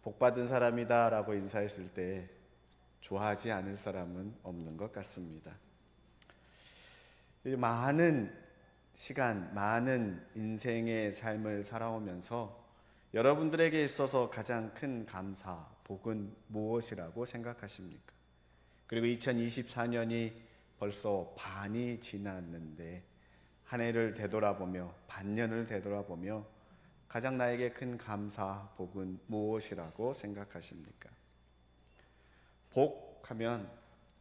복받은 사람이다 라고 인사했을 때 좋아하지 않을 사람은 없는 것 같습니다. 많은 시간, 많은 인생의 삶을 살아오면서 여러분들에게 있어서 가장 큰 감사, 복은 무엇이라고 생각하십니까? 그리고 2024년이 벌써 반이 지났는데 한 해를 되돌아보며 반년을 되돌아보며 가장 나에게 큰 감사, 복은 무엇이라고 생각하십니까? 복하면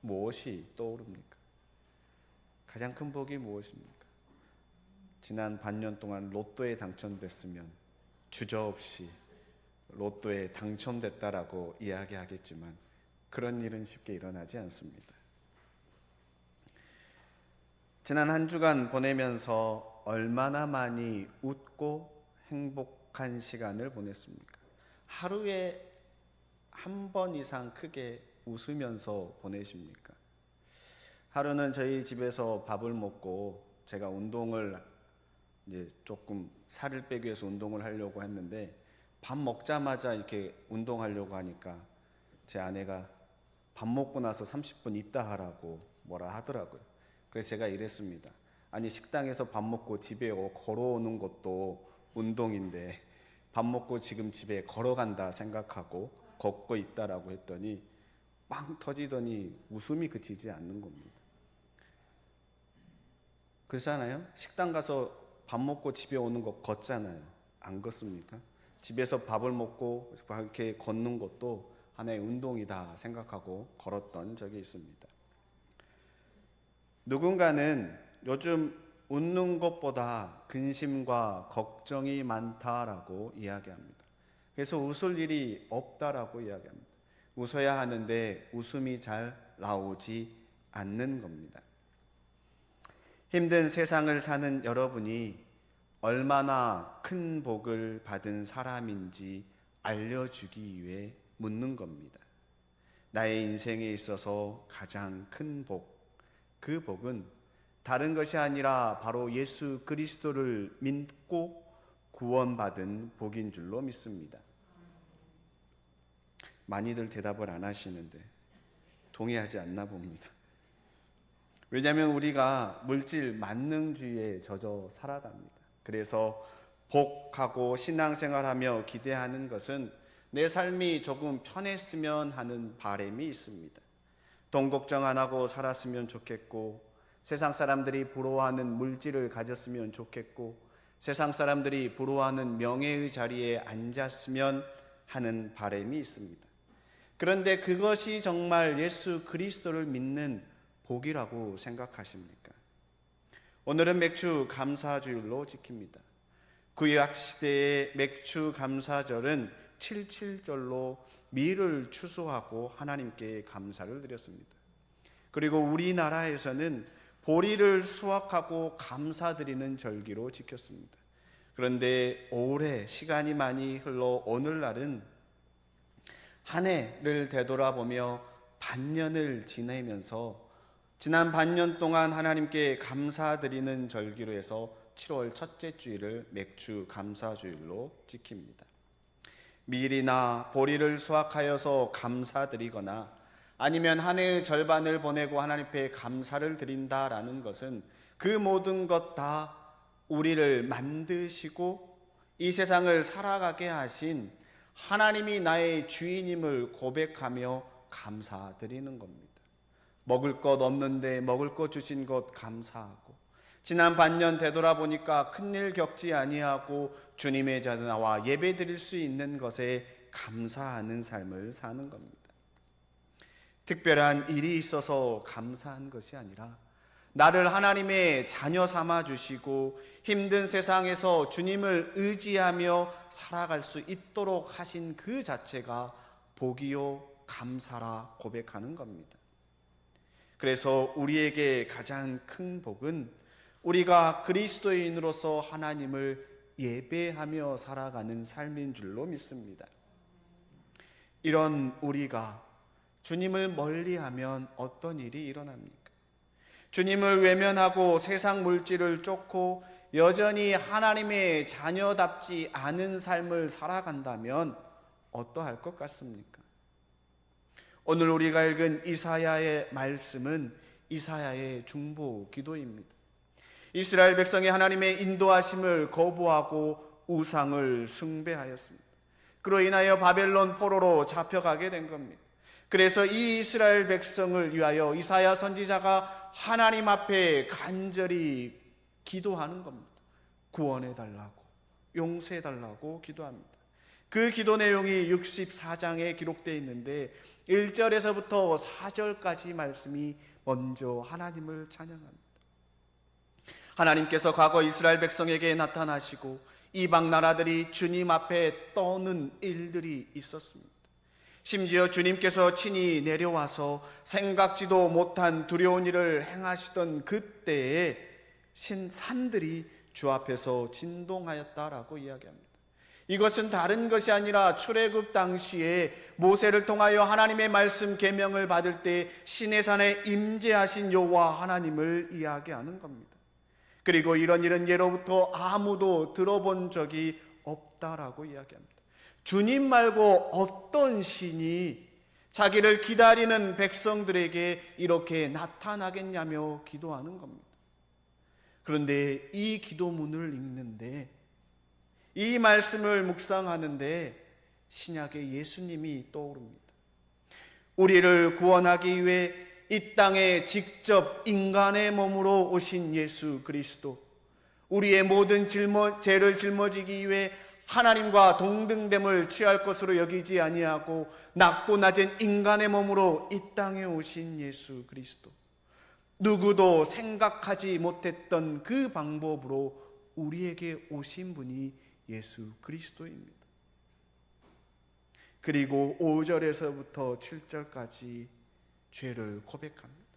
무엇이 떠오릅니까? 가장 큰 복이 무엇입니까? 지난 반년 동안 로또에 당첨됐으면 주저없이 로또에 당첨됐다라고 이야기하겠지만 그런 일은 쉽게 일어나지 않습니다. 지난 한 주간 보내면서 얼마나 많이 웃고 행복한 시간을 보냈습니까? 하루에 한 번 이상 크게 웃으면서 보내십니까? 하루는 저희 집에서 밥을 먹고 제가 운동을 이제 조금 살을 빼기 위해서 운동을 하려고 했는데 밥 먹자마자 이렇게 운동하려고 하니까 제 아내가 밥 먹고 나서 30분 있다 하라고 뭐라 하더라고요. 그래서 제가 이랬습니다. 아니 식당에서 밥 먹고 집에 걸어오는 것도 운동인데 밥 먹고 지금 집에 걸어간다 생각하고 걷고 있다라고 했더니 빵 터지더니 웃음이 그치지 않는 겁니다. 그렇잖아요? 식당 가서 밥 먹고 집에 오는 거 걷잖아요. 안 걷습니까? 집에서 밥을 먹고 이렇게 걷는 것도 하나의 운동이다 생각하고 걸었던 적이 있습니다. 누군가는 요즘 웃는 것보다 근심과 걱정이 많다라고 이야기합니다. 그래서 웃을 일이 없다라고 이야기합니다. 웃어야 하는데 웃음이 잘 나오지 않는 겁니다. 힘든 세상을 사는 여러분이 얼마나 큰 복을 받은 사람인지 알려주기 위해 묻는 겁니다. 나의 인생에 있어서 가장 큰 복, 그 복은 다른 것이 아니라 바로 예수 그리스도를 믿고 구원받은 복인 줄로 믿습니다. 많이들 대답을 안 하시는데 동의하지 않나 봅니다. 왜냐하면 우리가 물질 만능주의에 젖어 살아갑니다. 그래서 복하고 신앙생활하며 기대하는 것은 내 삶이 조금 편했으면 하는 바람이 있습니다. 돈 걱정 안 하고 살았으면 좋겠고, 세상 사람들이 부러워하는 물질을 가졌으면 좋겠고, 세상 사람들이 부러워하는 명예의 자리에 앉았으면 하는 바람이 있습니다. 그런데 그것이 정말 예수 그리스도를 믿는 복이라고 생각하십니까? 오늘은 맥주 감사주일로 지킵니다. 구약 시대의 맥주 감사절은 77절로 밀을 추수하고 하나님께 감사를 드렸습니다. 그리고 우리나라에서는 보리를 수확하고 감사드리는 절기로 지켰습니다. 그런데 올해 시간이 많이 흘러 오늘날은 한 해를 되돌아보며 반년을 지내면서 지난 반년 동안 하나님께 감사드리는 절기로 해서 7월 첫째 주일을 맥주 감사주일로 지킵니다. 밀이나 보리를 수확하여서 감사드리거나 아니면 한 해의 절반을 보내고 하나님 앞에 감사를 드린다라는 것은 그 모든 것 다 우리를 만드시고 이 세상을 살아가게 하신 하나님이 나의 주인임을 고백하며 감사드리는 겁니다. 먹을 것 없는데 먹을 것 주신 것 감사하고, 지난 반년 되돌아보니까 큰일 겪지 아니하고 주님의 자리에 나와 예배 드릴 수 있는 것에 감사하는 삶을 사는 겁니다. 특별한 일이 있어서 감사한 것이 아니라 나를 하나님의 자녀 삼아 주시고 힘든 세상에서 주님을 의지하며 살아갈 수 있도록 하신 그 자체가 복이요 감사라 고백하는 겁니다. 그래서 우리에게 가장 큰 복은 우리가 그리스도인으로서 하나님을 예배하며 살아가는 삶인 줄로 믿습니다. 이런 우리가 주님을 멀리하면 어떤 일이 일어납니까? 주님을 외면하고 세상 물질을 쫓고 여전히 하나님의 자녀답지 않은 삶을 살아간다면 어떠할 것 같습니까? 오늘 우리가 읽은 이사야의 말씀은 이사야의 중보 기도입니다. 이스라엘 백성이 하나님의 인도하심을 거부하고 우상을 숭배하였습니다. 그로 인하여 바벨론 포로로 잡혀가게 된 겁니다. 그래서 이 이스라엘 백성을 위하여 이사야 선지자가 하나님 앞에 간절히 기도하는 겁니다. 구원해달라고, 용서해달라고 기도합니다. 그 기도 내용이 64장에 기록되어 있는데 1절에서부터 4절까지 말씀이 먼저 하나님을 찬양합니다. 하나님께서 과거 이스라엘 백성에게 나타나시고 이방 나라들이 주님 앞에 떠는 일들이 있었습니다. 심지어 주님께서 친히 내려와서 생각지도 못한 두려운 일을 행하시던 그때에 산들이 주 앞에서 진동하였다라고 이야기합니다. 이것은 다른 것이 아니라 출애굽 당시에 모세를 통하여 하나님의 말씀 계명을 받을 때 시내산에 임재하신 여호와 하나님을 이야기하는 겁니다. 그리고 이런 일은 예로부터 아무도 들어본 적이 없다라고 이야기합니다. 주님 말고 어떤 신이 자기를 기다리는 백성들에게 이렇게 나타나겠냐며 기도하는 겁니다. 그런데 이 기도문을 읽는데, 이 말씀을 묵상하는데 신약의 예수님이 떠오릅니다. 우리를 구원하기 위해 이 땅에 직접 인간의 몸으로 오신 예수 그리스도, 우리의 모든 죄를 짊어지기 위해 하나님과 동등됨을 취할 것으로 여기지 아니하고 낮고 낮은 인간의 몸으로 이 땅에 오신 예수 그리스도, 누구도 생각하지 못했던 그 방법으로 우리에게 오신 분이 예수 그리스도입니다. 그리고 5절에서부터 7절까지 죄를 고백합니다.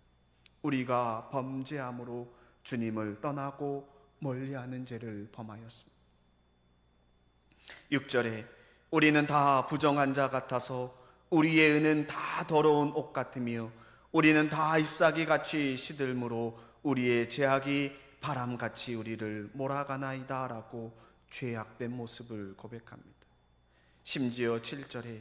우리가 범죄함으로 주님을 떠나고 멀리하는 죄를 범하였습니다. 6절에 우리는 다 부정한 자 같아서 우리의 은은 다 더러운 옷 같으며 우리는 다 잎사귀같이 시들므로 우리의 죄악이 바람같이 우리를 몰아가나이다 라고 죄악된 모습을 고백합니다. 심지어 7절에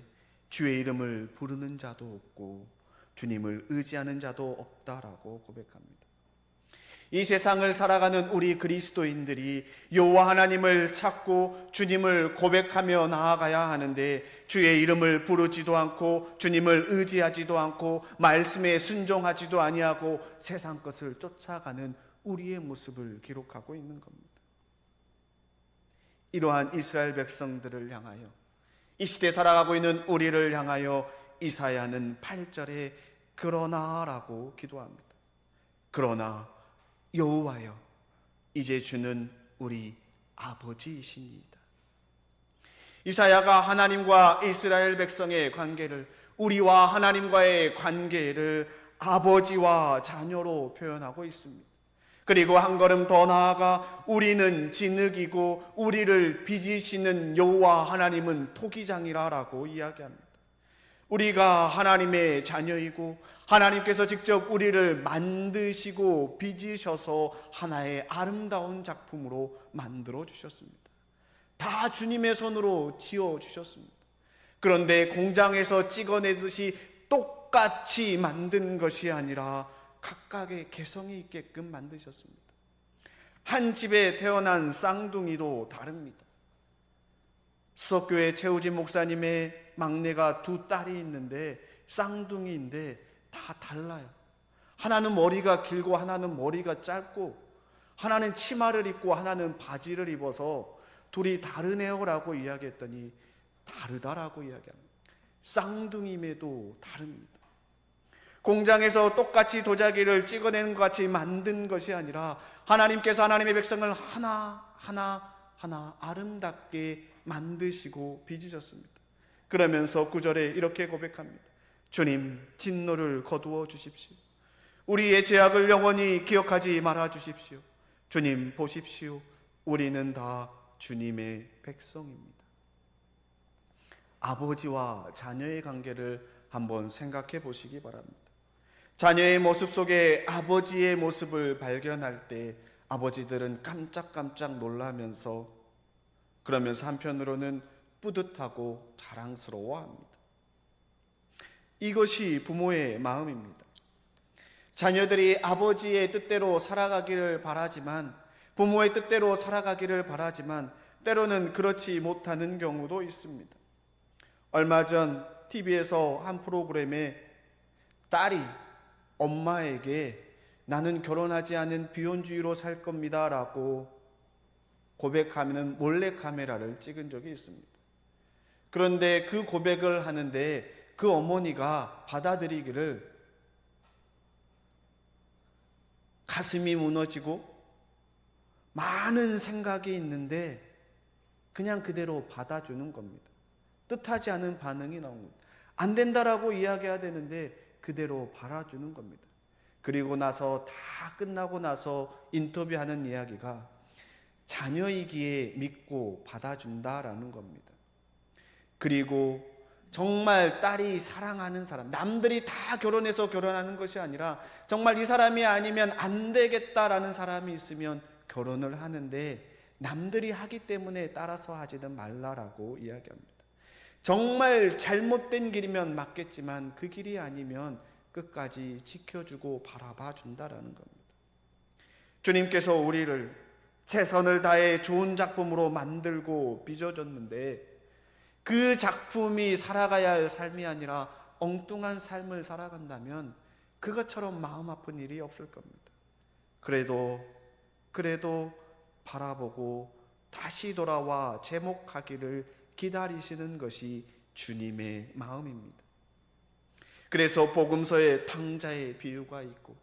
주의 이름을 부르는 자도 없고 주님을 의지하는 자도 없다라고 고백합니다. 이 세상을 살아가는 우리 그리스도인들이 여호와 하나님을 찾고 주님을 고백하며 나아가야 하는데 주의 이름을 부르지도 않고 주님을 의지하지도 않고 말씀에 순종하지도 아니하고 세상 것을 쫓아가는 우리의 모습을 기록하고 있는 겁니다. 이러한 이스라엘 백성들을 향하여, 이 시대 살아가고 있는 우리를 향하여 이사야는 8절에 그러나라고 기도합니다. 그러나 여호와여, 이제 주는 우리 아버지이시니이다. 이사야가 하나님과 이스라엘 백성의 관계를, 우리와 하나님과의 관계를 아버지와 자녀로 표현하고 있습니다. 그리고 한 걸음 더 나아가 우리는 진흙이고 우리를 빚으시는 여호와 하나님은 토기장이라라고 이야기합니다. 우리가 하나님의 자녀이고 하나님께서 직접 우리를 만드시고 빚으셔서 하나의 아름다운 작품으로 만들어 주셨습니다. 다 주님의 손으로 지어 주셨습니다. 그런데 공장에서 찍어내듯이 똑같이 만든 것이 아니라 각각의 개성이 있게끔 만드셨습니다. 한 집에 태어난 쌍둥이도 다릅니다. 수석교회 최우진 목사님의 막내가 두 딸이 있는데 쌍둥이인데 다 달라요. 하나는 머리가 길고 하나는 머리가 짧고 하나는 치마를 입고 하나는 바지를 입어서 둘이 다르네요라고 이야기했더니 다르다라고 이야기합니다. 쌍둥이임에도 다릅니다. 공장에서 똑같이 도자기를 찍어내는 것 같이 만든 것이 아니라 하나님께서 하나님의 백성을 하나 아름답게 만드시고 빚으셨습니다. 그러면서 9절에 이렇게 고백합니다. 주님, 진노를 거두어 주십시오. 우리의 죄악을 영원히 기억하지 말아 주십시오. 주님 보십시오. 우리는 다 주님의 백성입니다. 아버지와 자녀의 관계를 한번 생각해 보시기 바랍니다. 자녀의 모습 속에 아버지의 모습을 발견할 때 아버지들은 깜짝깜짝 놀라면서, 그러면서 한편으로는 뿌듯하고 자랑스러워합니다. 이것이 부모의 마음입니다. 자녀들이 아버지의 뜻대로 살아가기를 바라지만, 부모의 뜻대로 살아가기를 바라지만 때로는 그렇지 못하는 경우도 있습니다. 얼마 전 TV에서 한 프로그램에 딸이 엄마에게 나는 결혼하지 않은 비혼주의로 살 겁니다 라고 고백하면 몰래카메라를 찍은 적이 있습니다. 그런데 그 고백을 하는데 그 어머니가 받아들이기를 가슴이 무너지고 많은 생각이 있는데 그냥 그대로 받아주는 겁니다. 뜻하지 않은 반응이 나옵니다. 안 된다라고 이야기해야 되는데 그대로 받아주는 겁니다. 그리고 나서 다 끝나고 나서 인터뷰하는 이야기가 자녀이기에 믿고 받아준다라는 겁니다. 그리고 정말 딸이 사랑하는 사람, 남들이 다 결혼해서 결혼하는 것이 아니라 정말 이 사람이 아니면 안 되겠다라는 사람이 있으면 결혼을 하는데 남들이 하기 때문에 따라서 하지는 말라라고 이야기합니다. 정말 잘못된 길이면 맞겠지만 그 길이 아니면 끝까지 지켜주고 바라봐 준다라는 겁니다. 주님께서 우리를 최선을 다해 좋은 작품으로 만들고 빚어줬는데 그 작품이 살아가야 할 삶이 아니라 엉뚱한 삶을 살아간다면 그것처럼 마음 아픈 일이 없을 겁니다. 그래도 바라보고 다시 돌아와 제목하기를 기다리시는 것이 주님의 마음입니다. 그래서 복음서에 탕자의 비유가 있고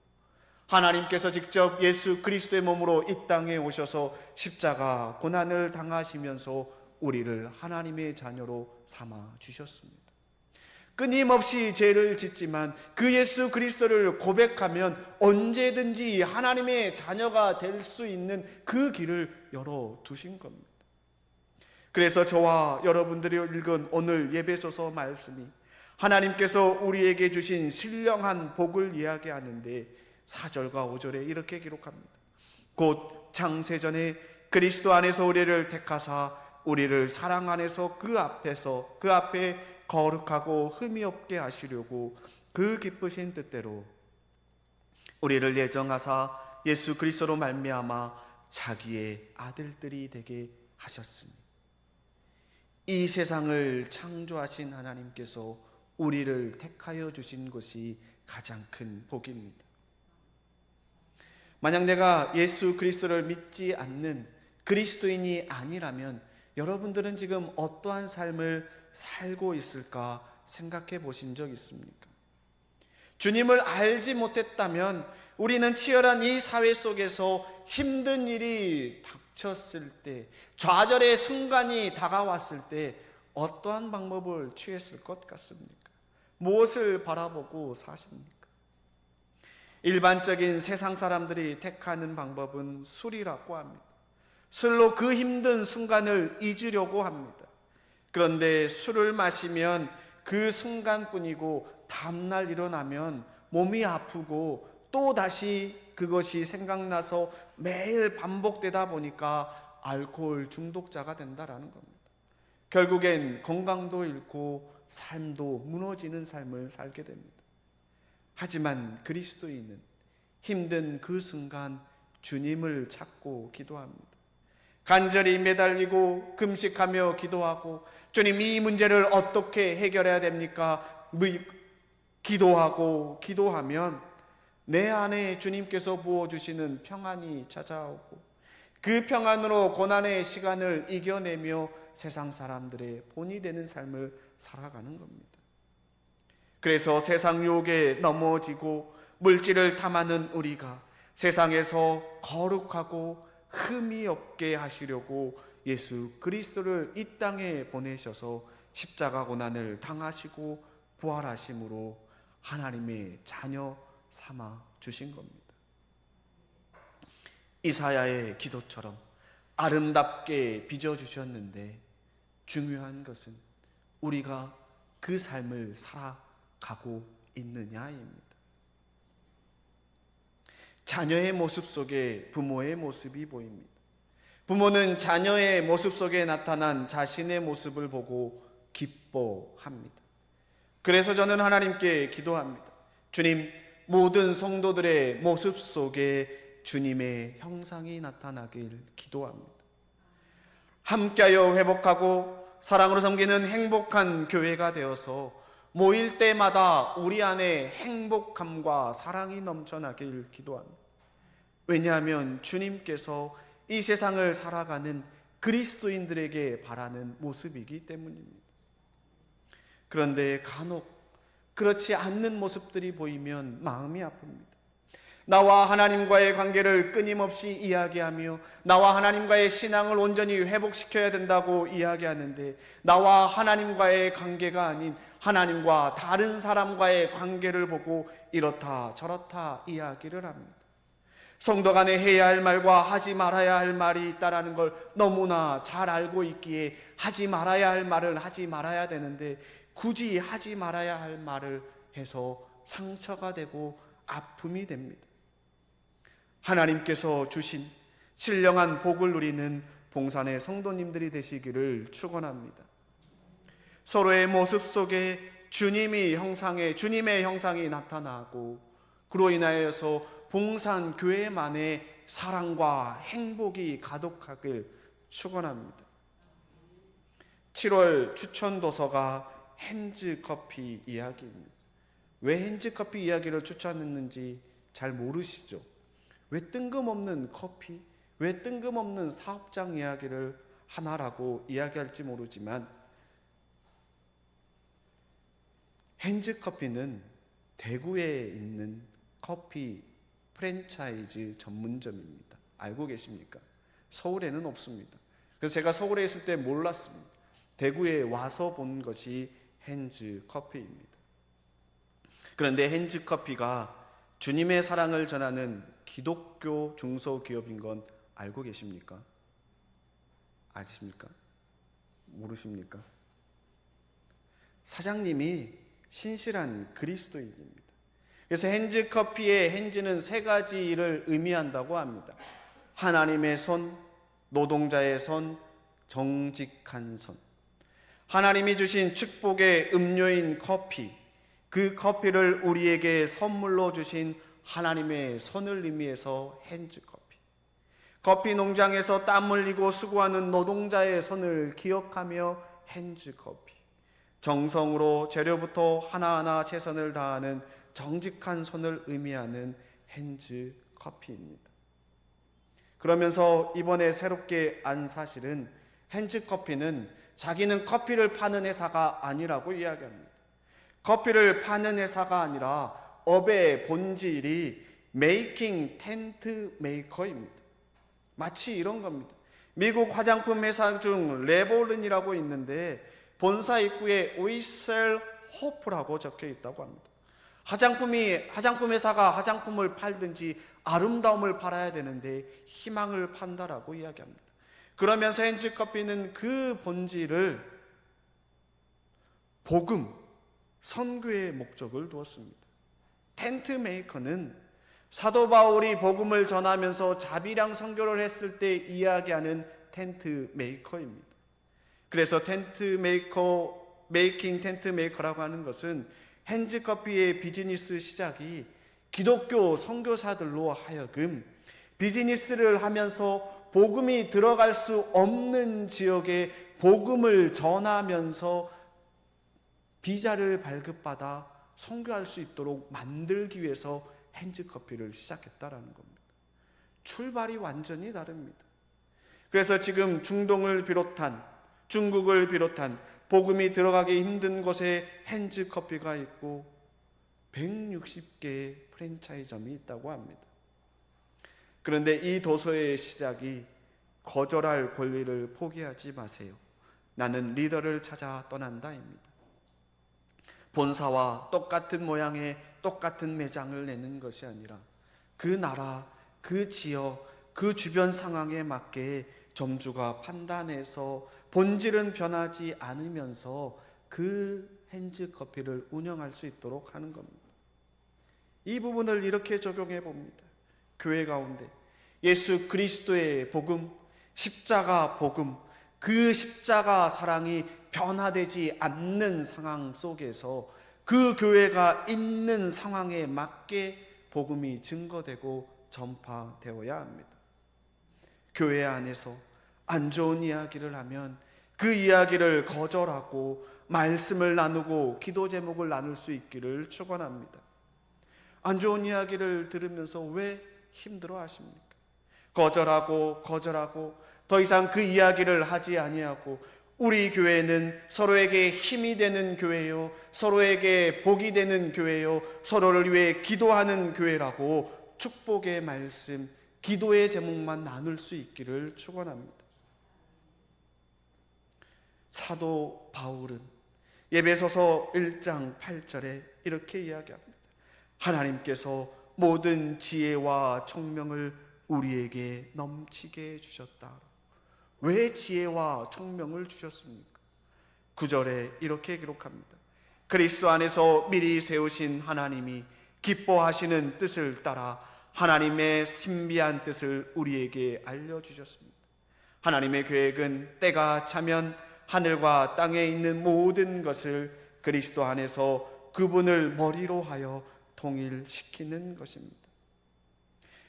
하나님께서 직접 예수 그리스도의 몸으로 이 땅에 오셔서 십자가 고난을 당하시면서 우리를 하나님의 자녀로 삼아 주셨습니다. 끊임없이 죄를 짓지만 그 예수 그리스도를 고백하면 언제든지 하나님의 자녀가 될 수 있는 그 길을 열어두신 겁니다. 그래서 저와 여러분들이 읽은 오늘 예배소서 말씀이 하나님께서 우리에게 주신 신령한 복을 이야기하는데 4절과 5절에 이렇게 기록합니다. 곧 창세전에 그리스도 안에서 우리를 택하사 우리를 사랑 안에서 그 앞에 거룩하고 흠이 없게 하시려고 그 기쁘신 뜻대로 우리를 예정하사 예수 그리스도로 말미암아 자기의 아들들이 되게 하셨으니 이 세상을 창조하신 하나님께서 우리를 택하여 주신 것이 가장 큰 복입니다. 만약 내가 예수 그리스도를 믿지 않는 그리스도인이 아니라면 여러분들은 지금 어떠한 삶을 살고 있을까 생각해 보신 적 있습니까? 주님을 알지 못했다면 우리는 치열한 이 사회 속에서 힘든 일이 닥쳤을 때, 좌절의 순간이 다가왔을 때 어떠한 방법을 취했을 것 같습니까? 무엇을 바라보고 사십니까? 일반적인 세상 사람들이 택하는 방법은 술이라고 합니다. 술로 그 힘든 순간을 잊으려고 합니다. 그런데 술을 마시면 그 순간뿐이고 다음날 일어나면 몸이 아프고 또 다시 그것이 생각나서 매일 반복되다 보니까 알코올 중독자가 된다라는 겁니다. 결국엔 건강도 잃고 삶도 무너지는 삶을 살게 됩니다. 하지만 그리스도인은 힘든 그 순간 주님을 찾고 기도합니다. 간절히 매달리고 금식하며 기도하고 주님 이 문제를 어떻게 해결해야 됩니까? 기도하면 내 안에 주님께서 부어주시는 평안이 찾아오고 그 평안으로 고난의 시간을 이겨내며 세상 사람들의 본이 되는 삶을 살아가는 겁니다. 그래서 세상 유혹에 넘어지고 물질을 탐하는 우리가 세상에서 거룩하고 흠이 없게 하시려고 예수 그리스도를 이 땅에 보내셔서 십자가 고난을 당하시고 부활하심으로 하나님의 자녀 삼아 주신 겁니다. 이사야의 기도처럼 아름답게 빚어주셨는데 중요한 것은 우리가 그 삶을 살아가고 있느냐입니다. 자녀의 모습 속에 부모의 모습이 보입니다. 부모는 자녀의 모습 속에 나타난 자신의 모습을 보고 기뻐합니다. 그래서 저는 하나님께 기도합니다. 주님, 모든 성도들의 모습 속에 주님의 형상이 나타나길 기도합니다. 함께하여 회복하고 사랑으로 섬기는 행복한 교회가 되어서 모일 때마다 우리 안에 행복함과 사랑이 넘쳐나길 기도합니다. 왜냐하면 주님께서 이 세상을 살아가는 그리스도인들에게 바라는 모습이기 때문입니다. 그런데 간혹 그렇지 않는 모습들이 보이면 마음이 아픕니다. 나와 하나님과의 관계를 끊임없이 이야기하며 나와 하나님과의 신앙을 온전히 회복시켜야 된다고 이야기하는데 나와 하나님과의 관계가 아닌 하나님과 다른 사람과의 관계를 보고 이렇다 저렇다 이야기를 합니다. 성도 간에 해야 할 말과 하지 말아야 할 말이 있다는 걸 너무나 잘 알고 있기에 하지 말아야 할 말을 하지 말아야 되는데 굳이 하지 말아야 할 말을 해서 상처가 되고 아픔이 됩니다. 하나님께서 주신 신령한 복을 누리는 봉산의 성도님들이 되시기를 축원합니다. 서로의 모습 속에 주님의 형상이 나타나고 그로 인하여서 봉산 교회만의 사랑과 행복이 가득하길 축원합니다. 7월 추천 도서가 핸즈커피 이야기입니다. 왜 핸즈커피 이야기를 추천했는지 잘 모르시죠? 왜 뜬금없는 커피, 왜 뜬금없는 사업장 이야기를 하나라고 이야기할지 모르지만 핸즈커피는 대구에 있는 커피 프랜차이즈 전문점입니다. 알고 계십니까? 서울에는 없습니다. 그래서 제가 서울에 있을 때 몰랐습니다. 대구에 와서 본 것이 핸즈커피입니다. 그런데 핸즈커피가 주님의 사랑을 전하는 기독교 중소기업인 건 알고 계십니까? 아십니까? 모르십니까? 사장님이 신실한 그리스도인입니다. 그래서 핸즈커피의 핸즈는 세 가지를 의미한다고 합니다. 하나님의 손, 노동자의 손, 정직한 손. 하나님이 주신 축복의 음료인 커피, 그 커피를 우리에게 선물로 주신 하나님의 손을 의미해서 핸즈커피. 커피 농장에서 땀 흘리고 수고하는 노동자의 손을 기억하며 핸즈커피. 정성으로 재료부터 하나하나 최선을 다하는 정직한 손을 의미하는 핸즈커피입니다. 그러면서 이번에 새롭게 안 사실은 핸즈커피는 자기는 커피를 파는 회사가 아니라고 이야기합니다. 커피를 파는 회사가 아니라 업의 본질이 메이킹 텐트 메이커입니다. 마치 이런 겁니다. 미국 화장품 회사 중 레볼린이라고 있는데 본사 입구에 We sell hope라고 적혀 있다고 합니다. 화장품 회사가 화장품을 팔든지 아름다움을 팔아야 되는데 희망을 판다라고 이야기합니다. 그러면서 핸즈커피는 그 본질을 복음, 선교의 목적을 두었습니다. 텐트 메이커는 사도 바울이 복음을 전하면서 자비랑 선교를 했을 때 이야기하는 텐트 메이커입니다. 그래서 메이킹 텐트 메이커라고 하는 것은 핸즈커피의 비즈니스 시작이 기독교 선교사들로 하여금 비즈니스를 하면서 복음이 들어갈 수 없는 지역에 복음을 전하면서 비자를 발급받아 선교할 수 있도록 만들기 위해서 핸즈커피를 시작했다라는 겁니다. 출발이 완전히 다릅니다. 그래서 지금 중동을 비롯한 중국을 비롯한 복음이 들어가기 힘든 곳에 핸즈커피가 있고 160개의 프랜차이즈점이 있다고 합니다. 그런데 이 도서의 시작이 거절할 권리를 포기하지 마세요. 나는 리더를 찾아 떠난다입니다. 본사와 똑같은 모양의 똑같은 매장을 내는 것이 아니라 그 나라, 그 지역, 그 주변 상황에 맞게 점주가 판단해서 본질은 변하지 않으면서 그 핸즈커피를 운영할 수 있도록 하는 겁니다. 이 부분을 이렇게 적용해 봅니다. 교회 가운데 예수 그리스도의 복음, 십자가 복음, 그 십자가 사랑이 변화되지 않는 상황 속에서 그 교회가 있는 상황에 맞게 복음이 증거되고 전파되어야 합니다. 교회 안에서 안 좋은 이야기를 하면 그 이야기를 거절하고 말씀을 나누고 기도 제목을 나눌 수 있기를 축원합니다. 안 좋은 이야기를 들으면서 왜 힘들어 하십니까? 거절하고 더 이상 그 이야기를 하지 아니하고, 우리 교회는 서로에게 힘이 되는 교회요, 서로에게 복이 되는 교회요, 서로를 위해 기도하는 교회라고 축복의 말씀, 기도의 제목만 나눌 수 있기를 축원합니다. 사도 바울은 에베소서 1장 8절에 이렇게 이야기합니다. 하나님께서 모든 지혜와 총명을 우리에게 넘치게 주셨다. 왜 지혜와 총명을 주셨습니까? 9절에 이렇게 기록합니다. 그리스도 안에서 미리 세우신 하나님이 기뻐하시는 뜻을 따라 하나님의 신비한 뜻을 우리에게 알려주셨습니다. 하나님의 계획은 때가 차면 하늘과 땅에 있는 모든 것을 그리스도 안에서 그분을 머리로 하여 통일시키는 것입니다.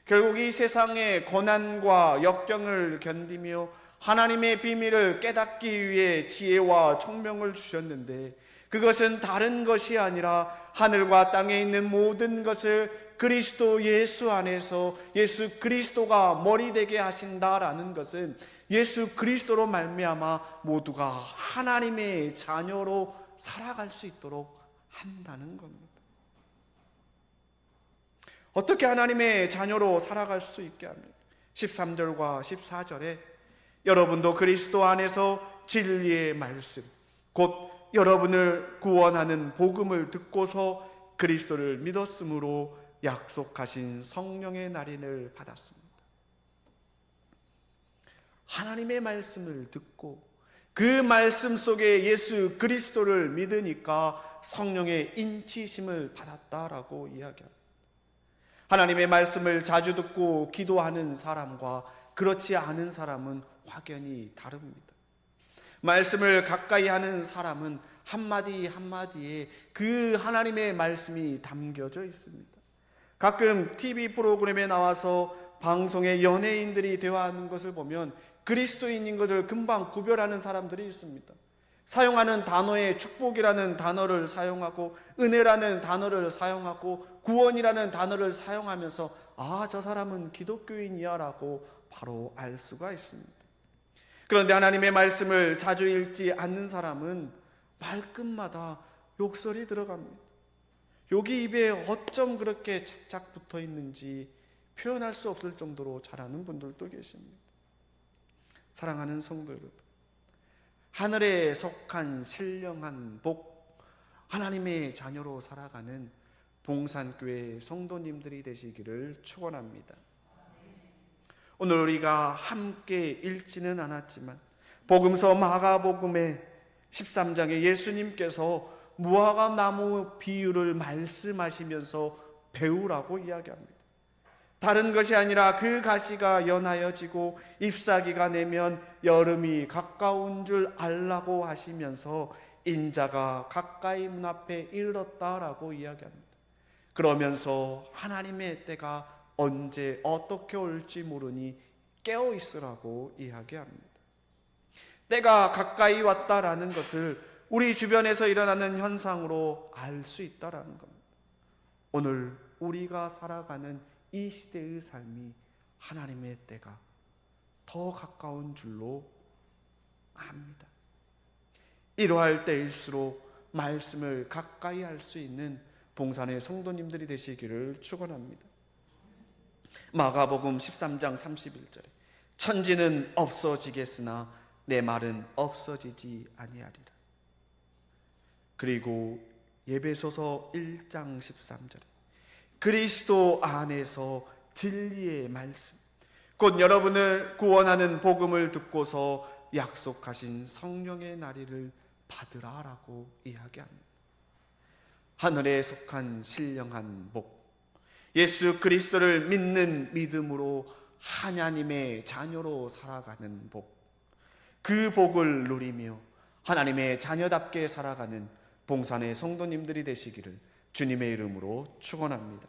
결국 이 세상의 고난과 역경을 견디며 하나님의 비밀을 깨닫기 위해 지혜와 총명을 주셨는데, 그것은 다른 것이 아니라 하늘과 땅에 있는 모든 것을 그리스도 예수 안에서 예수 그리스도가 머리 되게 하신다라는 것은 예수 그리스도로 말미암아 모두가 하나님의 자녀로 살아갈 수 있도록 한다는 겁니다. 어떻게 하나님의 자녀로 살아갈 수 있게 합니까? 13절과 14절에 여러분도 그리스도 안에서 진리의 말씀, 곧 여러분을 구원하는 복음을 듣고서 그리스도를 믿었으므로 약속하신 성령의 날인을 받았습니다. 하나님의 말씀을 듣고 그 말씀 속에 예수 그리스도를 믿으니까 성령의 인치심을 받았다라고 이야기합니다. 하나님의 말씀을 자주 듣고 기도하는 사람과 그렇지 않은 사람은 확연히 다릅니다. 말씀을 가까이 하는 사람은 한마디 한마디에 그 하나님의 말씀이 담겨져 있습니다. 가끔 TV 프로그램에 나와서 방송에 연예인들이 대화하는 것을 보면 그리스도인인 것을 금방 구별하는 사람들이 있습니다. 사용하는 단어에 축복이라는 단어를 사용하고 은혜라는 단어를 사용하고 구원이라는 단어를 사용하면서 아, 저 사람은 기독교인이야 라고 바로 알 수가 있습니다. 그런데 하나님의 말씀을 자주 읽지 않는 사람은 말끝마다 욕설이 들어갑니다. 욕이 입에 어쩜 그렇게 착착 붙어 있는지 표현할 수 없을 정도로 잘하는 분들도 계십니다. 사랑하는 성도 여러분, 하늘에 속한 신령한 복, 하나님의 자녀로 살아가는 봉산교회 성도님들이 되시기를 축원합니다. 오늘 우리가 함께 읽지는 않았지만 복음서 마가복음의 13장에 예수님께서 무화과 나무 비유를 말씀하시면서 배우라고 이야기합니다. 다른 것이 아니라 그 가시가 연하여지고 잎사귀가 내면 여름이 가까운 줄 알라고 하시면서 인자가 가까이 문 앞에 이르렀다라고 이야기합니다. 그러면서 하나님의 때가 언제 어떻게 올지 모르니 깨어 있으라고 이야기합니다. 때가 가까이 왔다라는 것을 우리 주변에서 일어나는 현상으로 알 수 있다라는 겁니다. 오늘 우리가 살아가는 이 시대의 삶이 하나님의 때가 더 가까운 줄로 압니다. 이러할 때일수록 말씀을 가까이 할 수 있는 봉산의 성도님들이 되시기를 축원합니다. 마가복음 13장 31절에 천지는 없어지겠으나 내 말은 없어지지 아니하리라. 그리고 에베소서 1장 13절에 그리스도 안에서 진리의 말씀, 곧 여러분을 구원하는 복음을 듣고서 약속하신 성령의 날이를 받으라라고 이야기합니다. 하늘에 속한 신령한 복, 예수 그리스도를 믿는 믿음으로 하나님의 자녀로 살아가는 복, 그 복을 누리며 하나님의 자녀답게 살아가는 봉산의 성도님들이 되시기를 주님의 이름으로 축원합니다.